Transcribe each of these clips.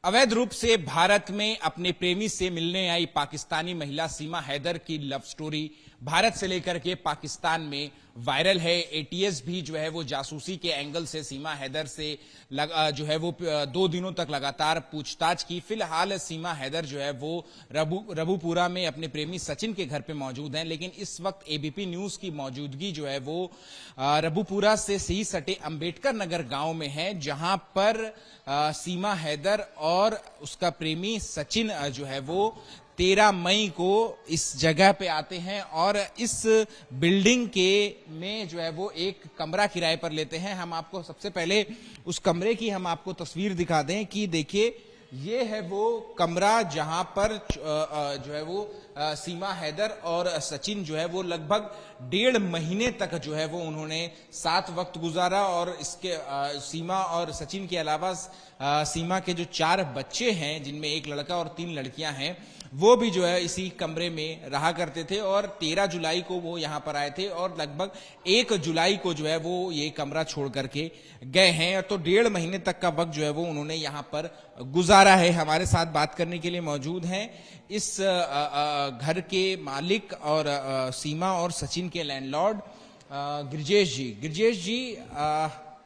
अवैध रूप से भारत में अपने प्रेमी से मिलने आई पाकिस्तानी महिला सीमा हैदर की लव स्टोरी भारत से लेकर के पाकिस्तान में वायरल है। एटीएस भी जो है वो जासूसी के एंगल से सीमा हैदर से जो है वो 2 दिनों तक लगातार पूछताछ की। फिलहाल सीमा हैदर जो है वो रबुपुरा में अपने प्रेमी सचिन के घर पे मौजूद हैं, लेकिन इस वक्त एबीपी न्यूज की मौजूदगी जो है वो रबुपुरा से सही सटे अंबेडकर नगर गांव में है, जहां पर सीमा हैदर और उसका प्रेमी सचिन जो है वो 13 मई को इस जगह पे आते हैं और इस बिल्डिंग के में जो है वो एक कमरा किराए पर लेते हैं। हम आपको सबसे पहले उस कमरे की हम आपको तस्वीर दिखा दें कि देखिए ये है वो कमरा जहां पर जो है वो सीमा हैदर और सचिन जो है वो लगभग 1.5 महीने तक जो है वो उन्होंने साथ वक्त गुजारा। और इसके सीमा और सचिन के अलावा सीमा के जो 4 बच्चे हैं, जिनमें 1 लड़का और 3 लड़कियां हैं, वो भी जो है इसी कमरे में रहा करते थे। और 13 जुलाई को वो यहाँ पर आए थे और लगभग 1 जुलाई को जो है वो ये कमरा छोड़ करके गए हैं। तो 1.5 महीने तक का वक्त जो है वो उन्होंने यहाँ पर गुजारा है। हमारे साथ बात करने के लिए मौजूद हैं इस घर के मालिक और सीमा और सचिन के लैंडलॉर्ड गिरजेश जी। गिरजेश जी,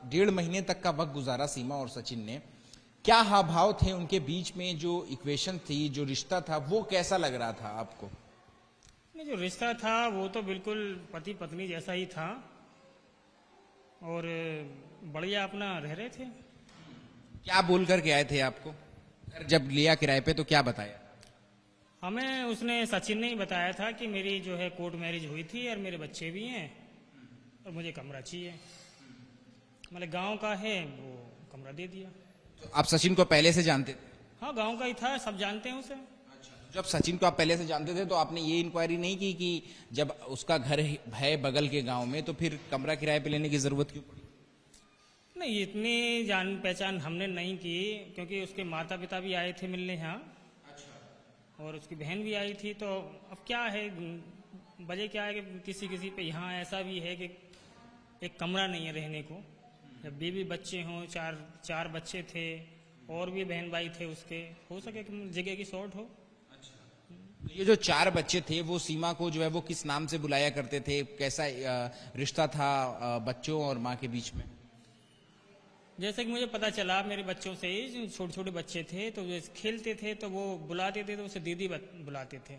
1.5 महीने तक का वक्त गुजारा सीमा और सचिन ने, क्या हाव भाव थे उनके बीच में? जो इक्वेशन थी, जो रिश्ता था, वो कैसा लग रहा था आपको? नहीं, जो रिश्ता था वो तो बिल्कुल पति पत्नी जैसा ही था और बढ़िया अपना रह रहे थे। क्या बोल करके आए थे आपको? जब लिया किराए पे तो क्या बताया? हमें उसने सचिन ने ही बताया था कि मेरी जो है कोर्ट मैरिज हुई थी और मेरे बच्चे भी हैं और मुझे कमरा चाहिए। मतलब गांव का है, वो कमरा दे दिया। तो आप सचिन को पहले से जानते थे? हाँ, गांव का ही था, सब जानते हैं उसे। अच्छा, जब सचिन को आप पहले से जानते थे तो आपने ये इंक्वायरी नहीं की कि जब उसका घर है बगल के गांव में तो फिर कमरा किराए पे लेने की जरूरत क्यों पड़ी? नहीं, इतनी जान पहचान हमने नहीं की, क्योंकि उसके माता पिता भी आए थे मिलने यहाँ। अच्छा। और उसकी बहन भी आई थी। तो अब क्या है, वजह क्या है कि किसी किसी पे यहाँ ऐसा भी है कि एक कमरा नहीं है रहने को। जब बीवी बच्चे हों, चार बच्चे थे और भी बहन भाई थे उसके, हो सके कि जगह की शॉर्ट हो। अच्छा। ये जो 4 बच्चे थे वो सीमा को जो है वो किस नाम से बुलाया करते थे? कैसा रिश्ता था बच्चों और माँ के बीच में? जैसे कि मुझे पता चला, मेरे बच्चों से ही छोटे छोटे बच्चे थे तो खेलते थे तो वो बुलाते थे तो उसे दीदी बुलाते थे।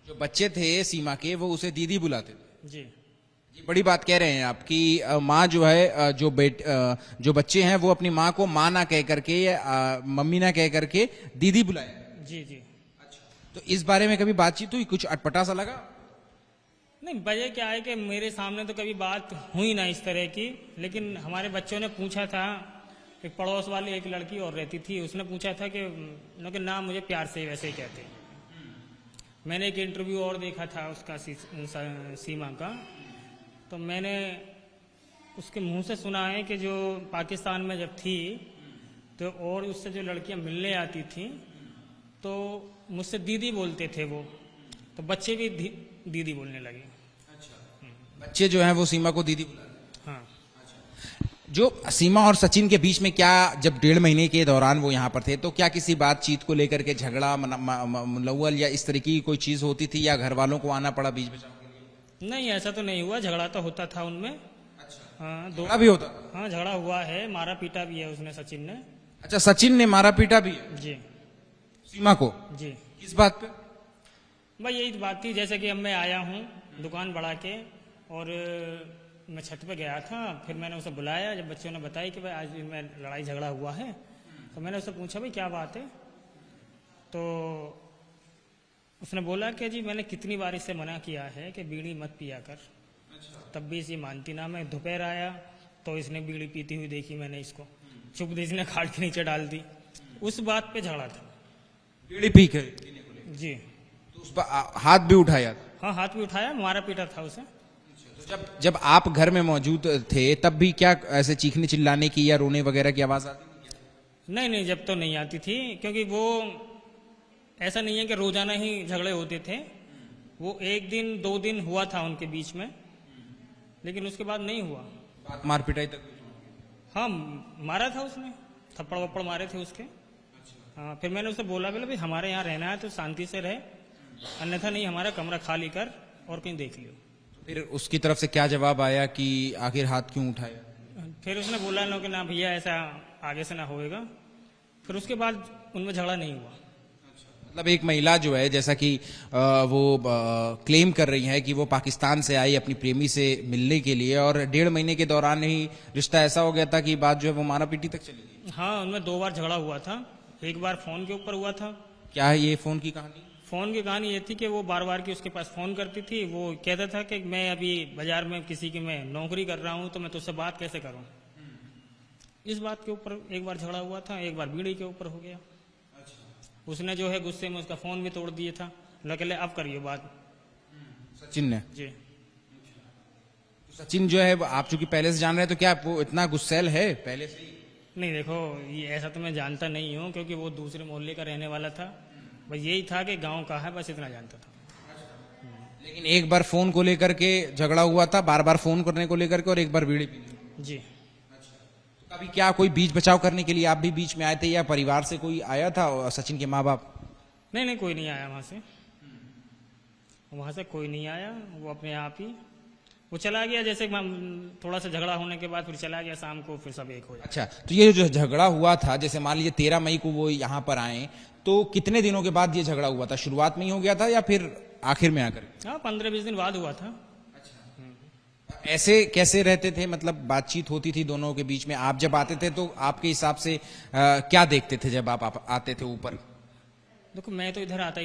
जो बच्चे थे सीमा के वो उसे दीदी बुलाते थे? जी। ये बड़ी बात कह रहे हैं आप कि माँ जो है जो बच्चे हैं वो अपनी माँ को माँ ना कह करके या मम्मी ना कह करके दीदी बुलाया। जी जी। अच्छा, तो इस बारे में कभी बातचीत हुई? कुछ अटपटा सा लगा? नहीं, वजह क्या है कि मेरे सामने तो कभी बात हुई ना इस तरह की, लेकिन हमारे बच्चों ने पूछा था। एक पड़ोस वाली एक लड़की और रहती थी, उसने पूछा था कि नाम मुझे प्यार से वैसे ही कहते। मैंने एक इंटरव्यू और देखा था उसका सीमा का, तो मैंने उसके मुंह से सुना है कि जो पाकिस्तान में जब थी तो और उससे जो लड़कियां मिलने आती थी तो मुझसे दीदी बोलते थे वो, तो बच्चे भी दीदी बोलने लगे। अच्छा। बच्चे जो हैं वो सीमा को दीदी बुलाते? हाँ। अच्छा। जो सीमा और सचिन के बीच में क्या, जब 1.5 महीने के दौरान वो यहाँ पर थे तो क्या किसी बातचीत को लेकर के झगड़ा मलवल या इस तरह की कोई चीज होती थी, या घर वालों को आना पड़ा बीच में? नहीं, ऐसा तो नहीं हुआ। झगड़ा तो होता था उनमें। अच्छा। हाँ, झगड़ा भी होता? हाँ, झगड़ा हुआ है, मारा पीटा भी है उसने, सचिन ने। अच्छा, सचिन ने मारा पीटा भी है? जी। सीमा को? जी। किस बात पे? भाई यही बात थी, जैसे कि अब मैं आया हूँ दुकान बढ़ा के और मैं छत पे गया था, फिर मैंने उसे बुलाया। जब बच्चों ने बताया कि भाई आज मैं लड़ाई झगड़ा हुआ है, तो मैंने उससे पूछा भाई क्या बात है। तो उसने बोला कि जी मैंने कितनी बार इससे मना किया है कि बीड़ी मत पिया कर। अच्छा। तब भी इसी मानती ना। मैं दोपहर आया तो इसने बीड़ी पीती हुई देखी मैंने इसको, चुप दे इसने खाट के नीचे डाल दी। उस बात पे झगड़ा था। बीड़ी पी के? जी। तो उस हाथ भी उठाया? हाँ, हाथ भी उठाया, मारा पीटा था उसे। तो जब आप घर में मौजूद थे तब भी क्या ऐसे चीखने चिल्लाने की या रोने वगैरह की आवाज आती थी? नहीं, जब तो नहीं आती थी, क्योंकि वो ऐसा नहीं है कि रोजाना ही झगड़े होते थे। वो 1 दिन 2 दिन हुआ था उनके बीच में, लेकिन उसके बाद नहीं हुआ। मार पिटाई तक? हाँ, मारा था उसने, थप्पड़ वप्पड़ मारे थे उसके। हाँ, फिर मैंने उसे बोला भाई हमारे यहाँ रहना है तो शांति से रहे, अन्यथा नहीं हमारा कमरा खाली कर और कहीं देख लियो। फिर उसकी तरफ से क्या जवाब आया कि आखिर हाथ क्यों उठाया? फिर उसने बोला ना कि ना भैया ऐसा आगे से ना होएगा। फिर उसके बाद उनमें झगड़ा नहीं हुआ। मतलब एक महिला जो है, जैसा कि वो क्लेम कर रही है कि वो पाकिस्तान से आई अपनी प्रेमी से मिलने के लिए और 1.5 महीने के दौरान ही रिश्ता ऐसा हो गया था कि बात जो है वो मारापीटी तक चली गई। हाँ, उनमें 2 बार झगड़ा हुआ था। एक बार फोन के ऊपर हुआ था। क्या है ये फोन की कहानी? फोन की कहानी ये थी कि वो बार बार की उसके पास फोन करती थी। वो कहता था कि मैं अभी बाजार में किसी की मैं नौकरी कर रहा हूँ तो मैं तुझसे बात कैसे करूँ। इस बात के ऊपर एक बार झगड़ा हुआ था, एक बार बीड़ी के ऊपर हो गया। उसने जो है गुस्से में उसका फोन भी तोड़ दिया था। लगे अब करिए बात। सचिन ने जी। सचिन जो है आप चूंकि पहले से जान रहे हैं तो क्या वो इतना गुस्सैल है पहले से ही? नहीं देखो, ये ऐसा तो मैं जानता नहीं हूँ क्योंकि वो दूसरे मोहल्ले का रहने वाला था। बस यही था कि गांव का है, बस इतना जानता था। लेकिन एक बार फोन को लेकर के झगड़ा हुआ था, बार बार फोन करने को लेकर के, और एक बार बीड़ी पीने। जी। तो कभी क्या कोई बीच बचाव करने के लिए आप भी बीच में आए थे या परिवार से कोई आया था, सचिन के माँ बाप? नहीं, कोई नहीं आया वहां से। वहां से कोई नहीं आया, वो अपने आप ही वो चला गया। जैसे थोड़ा सा झगड़ा होने के बाद फिर चला गया, शाम को फिर सब एक हो जाए। अच्छा, तो ये जो झगड़ा हुआ था, जैसे मान लीजिए 13 मई को वो यहाँ पर आए, तो कितने दिनों के बाद ये झगड़ा हुआ था? शुरुआत में ही हो गया था या फिर आखिर में आकर? हाँ, 15-20 दिन बाद हुआ था। ऐसे कैसे रहते थे? मतलब बातचीत होती थी दोनों के बीच में? आप जब आते थे तो आपके हिसाब से क्या देखते थे जब आप आते थे ऊपर? देखो, मैं तो इधर आता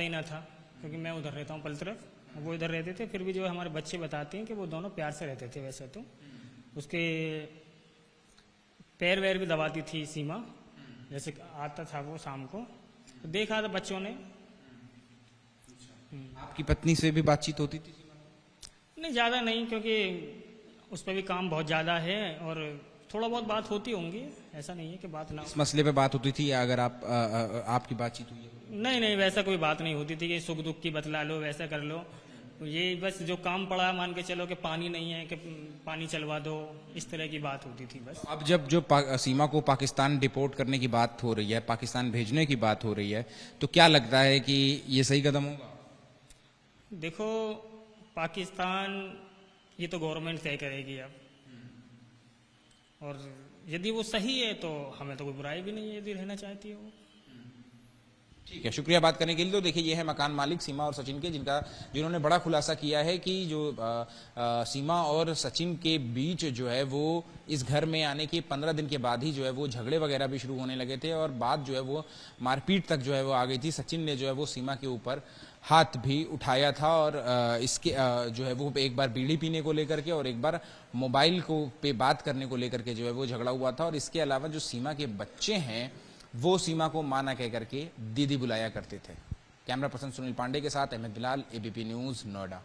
ही ना था क्योंकि मैं उधर रहता हूँ पल तरफ, वो इधर रहते थे। फिर भी जो है हमारे बच्चे बताते हैं कि वो दोनों प्यार से रहते थे। वैसे तो उसके पैर वैर भी दबाती थी सीमा, जैसे आता था वो शाम को, तो देखा था बच्चों ने। आपकी पत्नी से भी बातचीत होती थी? नहीं, ज़्यादा नहीं, क्योंकि उस पर भी काम बहुत ज़्यादा है और थोड़ा बहुत बात होती होंगी, ऐसा नहीं है कि बात ना हो। इस मसले पे बात होती थी या अगर आपकी बातचीत हुई है? नहीं, वैसा कोई बात नहीं होती थी कि सुख दुख की बतला लो, वैसा कर लो। तो ये बस जो काम पड़ा मान के चलो कि पानी नहीं है कि पानी चलवा दो, इस तरह की बात होती थी बस। अब जब जो सीमा को पाकिस्तान डिपोर्ट करने की बात हो रही है, पाकिस्तान भेजने की बात हो रही है, तो क्या लगता है कि ये सही कदम होगा? देखो, पाकिस्तान ये तो गवर्नमेंट तय करेगी अब, और यदि वो सही है तो हमें तो कोई बुराई भी नहीं है यदि रहना चाहती है वो। ठीक है, शुक्रिया बात करने के लिए। तो देखिए, ये है मकान मालिक सीमा और सचिन के, जिन्होंने बड़ा खुलासा किया है कि जो सीमा और सचिन के बीच जो है वो इस घर में आने के 15 दिन के बाद ही जो है वो झगड़े वगैरह भी शुरू होने लगे थे और बात जो है वो मारपीट तक जो है वो आ गई थी। सचिन ने जो है वो सीमा के ऊपर हाथ भी उठाया था और इसके जो है वो एक बार बीड़ी पीने को लेकर के और एक बार मोबाइल को पे बात करने को लेकर के जो है वो झगड़ा हुआ था। और इसके अलावा जो सीमा के बच्चे हैं वो सीमा को मां ना कह करके दीदी बुलाया करते थे। कैमरा पर्सन सुनील पांडे के साथ अहमद बिलाल, एबीपी न्यूज, नोएडा।